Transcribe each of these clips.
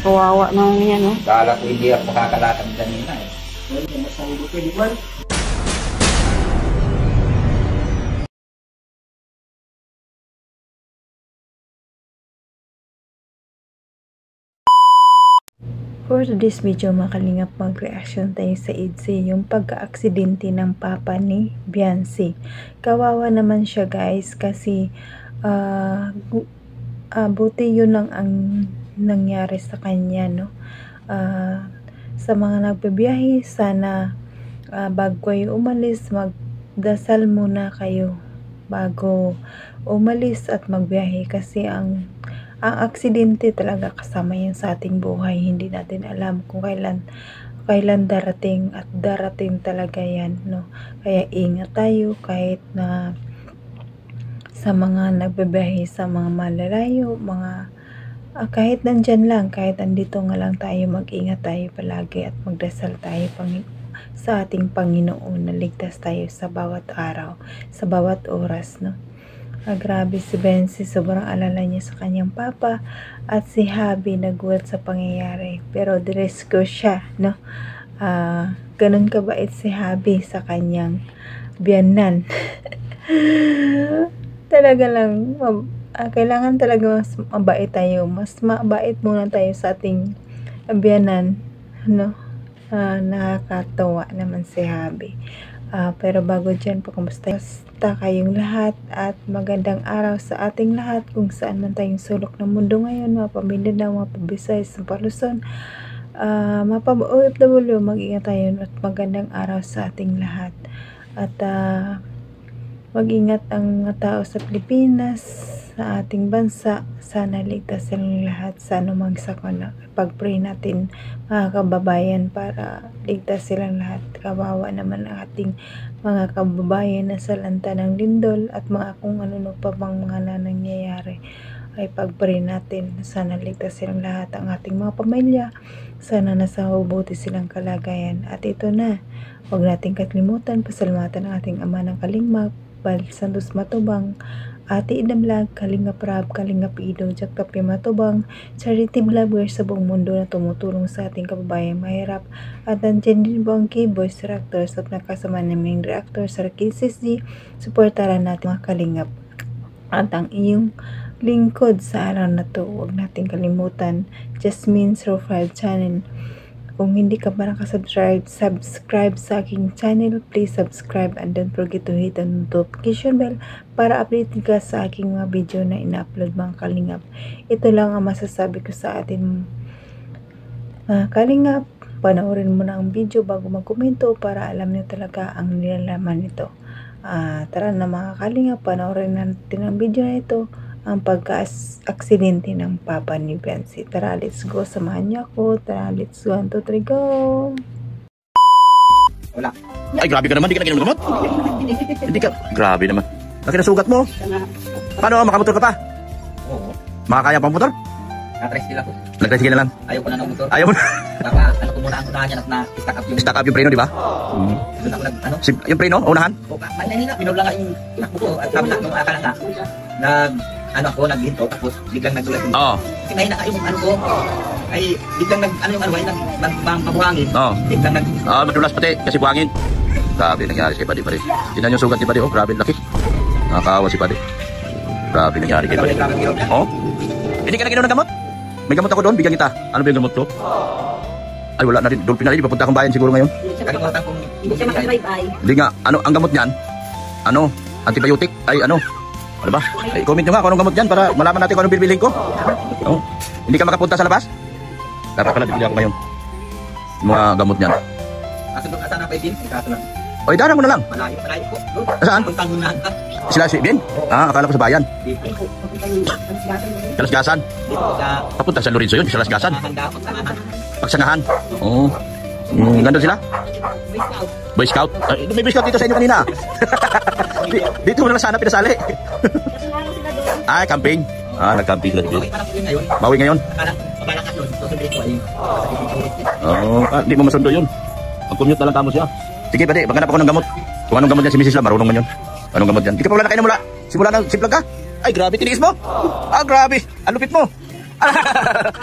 Kawawa naman yan, no? Kala ko hindi ako makakalakad kanina eh. For this video, makalingap mag-reaction tayo sa IDZY, yung pagka-aksidente ng papa ni Biancy. Kawawa naman siya guys, kasi buti yun ang nangyari sa kanya, no? Sa mga nagbibiyahe, sana bago kayo umalis, magdasal muna kayo bago umalis at magbiyahe, kasi ang aksidente talaga kasama yan sa ating buhay. Hindi natin alam kung kailan darating, at darating talaga yan, no? Kaya ingat tayo kahit na sa mga nagbibiyahe sa mga malalayo, kahit nandyan lang, kahit andito nga lang tayo, mag-ingat tayo palagi at magdasal tayo sa ating Panginoon na ligtas tayo sa bawat araw, sa bawat oras, no? Grabe si Biancy, sobrang alala niya sa kanyang papa, at si Habi nagulat sa pangyayari, pero diresgo siya, no? Ganun kabait si Habi sa kanyang biyanan. Talaga lang, kailangan talaga mas mabait tayo, mas mabait muna tayo sa ating biyanan, no? Nakakatawa naman si Habi. Pero bago dyan, kumusta kayong lahat, at magandang araw sa ating lahat kung saan man tayong sulok ng mundo ngayon, mga Mindanao, mga Bisaya, sa Luzon, mga OFW, mag-ingat tayo at magandang araw sa ating lahat. At mag-ingat ang mga tao sa Pilipinas, sa ating bansa, sana ligtas silang lahat sa anumang sakuna. Pag-pray natin mga kababayan para ligtas silang lahat. Kawawa naman ang ating mga kababayan na sa lanta ng lindol at mga kung ano pa bang mga nangyayari. Ay pag-pray natin, sana ligtas silang lahat, ang ating mga pamilya, sana nasa mabuti silang kalagayan. At ito na, huwag nating kakalimutan, pasalamatan ang ating ama ng Kalingap, Bal Santos Matubang, Ate Ida Vlog, Kalingap Rab, Kalingap Ido, Jack Kapi Matubang, charity vlogger sa buong mundo na tumutulong sa ating kababayan mahirap. At nandiyan din po ang K-Boys Reactors at nakasama naming reactor sa KCSD. Suportaran natin mga Kalingap. At ang iyong lingkod sa araw na to, huwag natin kalimutan, Jasmine's Profile Channel. Kung hindi ka pa subscribe sa aking channel, please subscribe and don't forget to hit the notification bell para update ka sa aking mga video na ina-upload mga Kalingap. Ito lang ang masasabi ko sa atin mga Kalingap. Panoorin mo na ang video bago magkomento para alam niyo talaga ang nilalaman nito. Tara na mga Kalingap, panoorin natin ang video na ito, ang pagka-aksidente ng papa ni Biancy. Tara, let's go. Samahan niyo ako. Tara, let's go. 1, 2, 3, go! Wala. Ay, grabe ka naman. Di ka naginom ng gamot? Hindi ka. Grabe naman. Laki na sugat mo. Paano? Makamotor ka pa? Oo. Makakaya pang motor? Na-tricycle ako. Nag-tricycle na lang. Ayaw ko na ng motor. Ayaw mo na. Baka ano ko muna ang unahan yan at na-stack up yung... Stack up yung preno, di ba? Doon ako nag... Yung preno, unahan? O, mahina. Pinula nga yung takbo ko. At sabi na, nung akala na, naghinto, tapos biglang nagulat yung... Oo. Kasi mahina ka yung ano ko. Ay, biglang nagpabuhangin. Oo. Biglang nag... Madulas pati, kasi buhangin. Grabe, nangyari si Padi. Tingnan yung sugat si Padi, oh. Grabe, laki. Nakakawa si Padi. Grabe, nangyari kay Padi. Oh? Hindi ka naginom ng gamot? May gamot ako doon, bigyan kita. Ano ba yung gamot ko? Ay, wala na rin. Doon pinali, papunta akong bayan siguro ngayon. Kalimutan kong... Hindi siya makasabay-bay. Hindi nga, ano ang gamot niyan? Ano? Antibiotic? Ay, ano? Ano ba? Ay, comment nyo nga kung anong gamot dyan para malaman natin kung anong bibilhin ko. Oh. Hindi ka makapunta sa labas? Dapat pala bibili ako ngayon. Yung mga gamot niyan. Kaso doon ka sana pwede, kaso lang. O, idarang mo na lang. Malayo po. Saan? Puntang unahan ka. Sila si Ben? Akala ko sa bayan. Dito. Sa Lasgasan. Dito sa... Papunta sa Lorenzo yun, sa Lasgasan. Pagsangahan. Pagsangahan. Oo. Ganda sila? Boy Scout. May Boy Scout dito sa inyo kanina. Dito mo na sana pinasali. Ay, camping. Nag-camping sila dito. Bawi ngayon. Oo. Hindi mo masundo yun. Mag-commute na lang tamo siya. Sige, pwede. Maghanap ako ng gamot. Kung anong gamot yan si Mrs. Lam, marunong man yun. Anong gamot yan? Di ka pa wala na kayo na mula. Simula ng simplag ka? Ay, grabe, tiniis mo. Grabe. Ang lupit mo.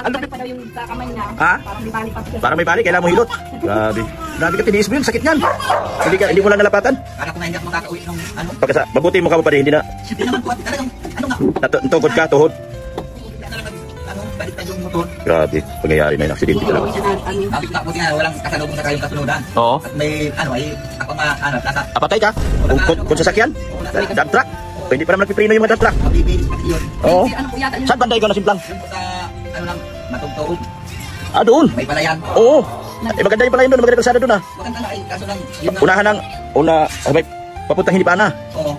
Ang pa daw yung sa kamay niya. Ha? Parang may bali pa siya. Para may balik, kailangan mo hilot. Grabe. Grabe ka, tiniis mo yun, sakit niyan. Hindi mo lang nalapatan. Para kung hindi ako makakauwi ng ano. Pagkasa, mabuti mo ka mo pa rin, hindi na Hindi naman po, talagang, ano nga. natungkod ka, tuhod. Talagang, ano, balik na yung motor. Grabe, pangyayari na yung aksidente talaga. Siya na, ano, Sabi ko nga, buti nga, walang kasalubong sa kayong kasunudan. Oo. At may, ano, ay, ako nga, ano, nasa, Apatay ka? Kung sasakyan? Dump truck? O, hindi pa naman nagpiprino yung mga dump truck. mabibilis pati yun. Oo. ano po yata yun? Saan banda ikaw nasimplang? Yun po sa, ano lang, matugtog. Ah, doon. May palayan. Oo. Eh, maganda yung pala yun doon, maganda yung kalsada doon ah. Maganda nga, eh, kaso lang, yun lang. Unahan ng, may papuntang hindi pa na. Oo,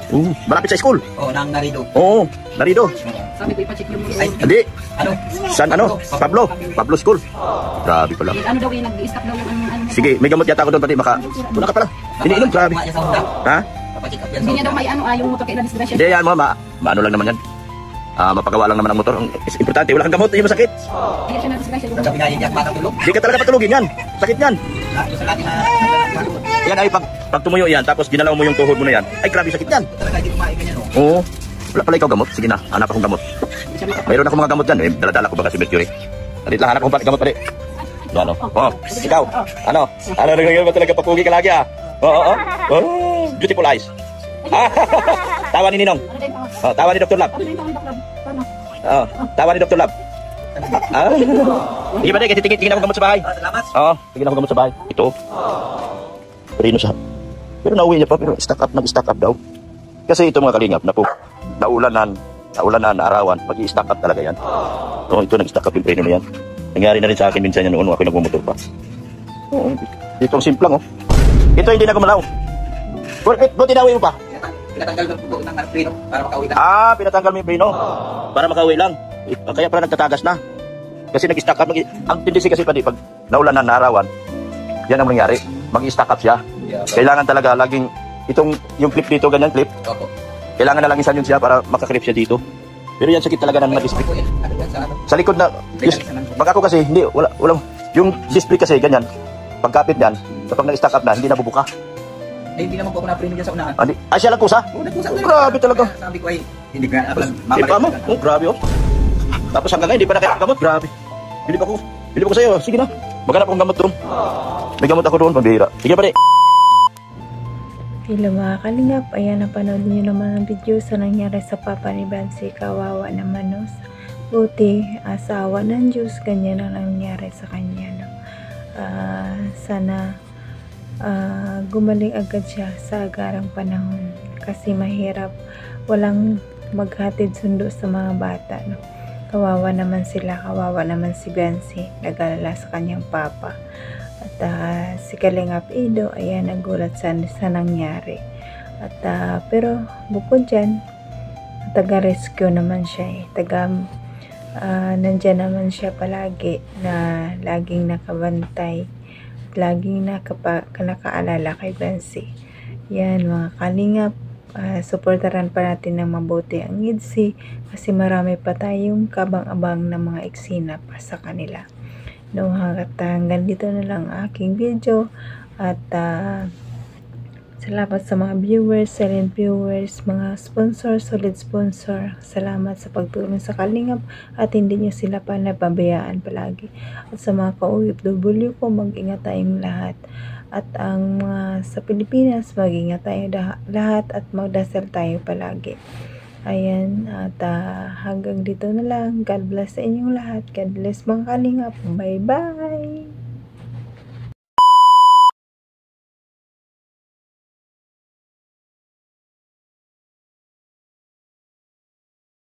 Malapit sa school. oo, nang narido. Oo, narido. Sabi ko ipacheck yung Ay, Hindi. ano? San ano? Pablo School. Grabe pala. Ano daw yung nag-i-stop daw yung ano. Sige, may gamot yata ako doon pati maka. Wala ka pala. Iniinom, grabe. Kumain sa Honda. Ha? Papacheck up yan sa Hindi niya Honda. daw may ano, yung motor kay na disgrasya. Hindi yan mo, maano lang naman yan. Mapagawa lang naman ang motor. Ang importante, wala kang gamot, hindi masakit. Hindi siya na disgrasya. Sabi nga, hindi ako makatulog. Hindi ka talaga patulugin yan. Sakit yan. Yung sa lagi na, Yan ay pag tumuyo yan, tapos ginalaw mo yung tuhod mo na yan. Ay, grabe sakit yan. talaga hindi kumain ganyan, no? Oo. Wala pala ikaw gamot. Sige na, hanap akong gamot. Mayroon akong mga gamot dyan. Dala-dala ko baka si Mercury. Alit lang, hanap akong gamot pala. Ano? Oh, ikaw. Ano? Ano nagagawin mo talaga papugi ka lagi ah? Oo. Beautiful eyes. Tawa ni Ninong. Ano din pa? Tawa ni Dr. Lab. Ano din pa ang doktor? Paano? Tawa ni Dr. Lab. Sige ba kasi tingin ako gamot sa bahay. Salamat. Oo, tingin ako gamot sa bahay. Ito. Perino siya. Pero nauwi niya pa, pero nag-stack up daw. Kasi ito mga kalingap, naulanan, naarawan, mag-i-stack up talaga yan. Oo, ito nag-stack up yung preno na yan. Nangyari na rin sa akin minsan yan noon, ako nagmumotor pa. Oo, ito ang simple lang, oh. Ito hindi na gumalaw. Buti nauwi mo pa? Pinatanggal ko po ng preno para makauwi ka. Pinatanggal mo yung preno. Para makauwi lang. Kaya pala nagtatagas na. Kasi nag-stack up, ang tendency kasi pag naulanan, naarawan, yan ang nangyari. Mag-stack up siya. Kailangan talaga laging, yung clip dito, ganyan clip, Opo. kailangan na lang isan yun siya para makakrip siya dito. Pero yan sakit talaga ng mga display. Ano yan sa ano? Sa likod na, pag ako kasi, hindi, walang, yung display kasi ganyan, pagkapit yan, kapag nag-stack up na, hindi nabubuka. Eh, hindi naman po ako na-preno dyan sa unahan. Siya lang kusa? Oo, nagpusa ko Grabe talaga. Sabi ko ay, hindi ko na Ipa mo, grabe oh. Tapos hanggang ngayon, hindi pa nakaigamot, grabe. Bilib ako sa'yo, sige na. Maghanap akong gamot doon. May gamot ako doon, pambihira. Sige pa rin. Hello mga kalingap, ayan napanood niyo naman ang video sa nangyari sa papa ni Bansi. Kawawa naman no. Buti, asawa ng Diyos, ganyan ang nangyari sa kanya no. Sana gumaling agad siya sa agarang panahon kasi mahirap, walang maghatid sundo sa mga bata no. Kawawa naman sila, kawawa naman si Bansi, nag-alala sa kanyang papa. At si Kalingap Ido, ayan, nagulat sa nangyari. At pero bukod dyan, taga-rescue naman siya nandyan naman siya palagi na laging nakabantay, laging nakaalala kay Bansi. Yan mga Kalingap, supportaran pa natin ng mabuti ang EDSI kasi marami pa tayong kabang-abang na mga eksena pa sa kanila. No, hanggang dito na lang aking video at salamat sa mga viewers, silent viewers, mga sponsor, solid sponsor. Salamat sa pagtulong sa Kalingap at hindi nyo sila pa napabayaan palagi. At sa mga ka-OFW ko, mag-ingat tayong lahat. At ang mga sa Pilipinas, mag-ingat tayo lahat at magdasal tayo palagi. Ayan, at hanggang dito na lang. God bless sa inyong lahat. God bless mga Kalingap. Bye-bye!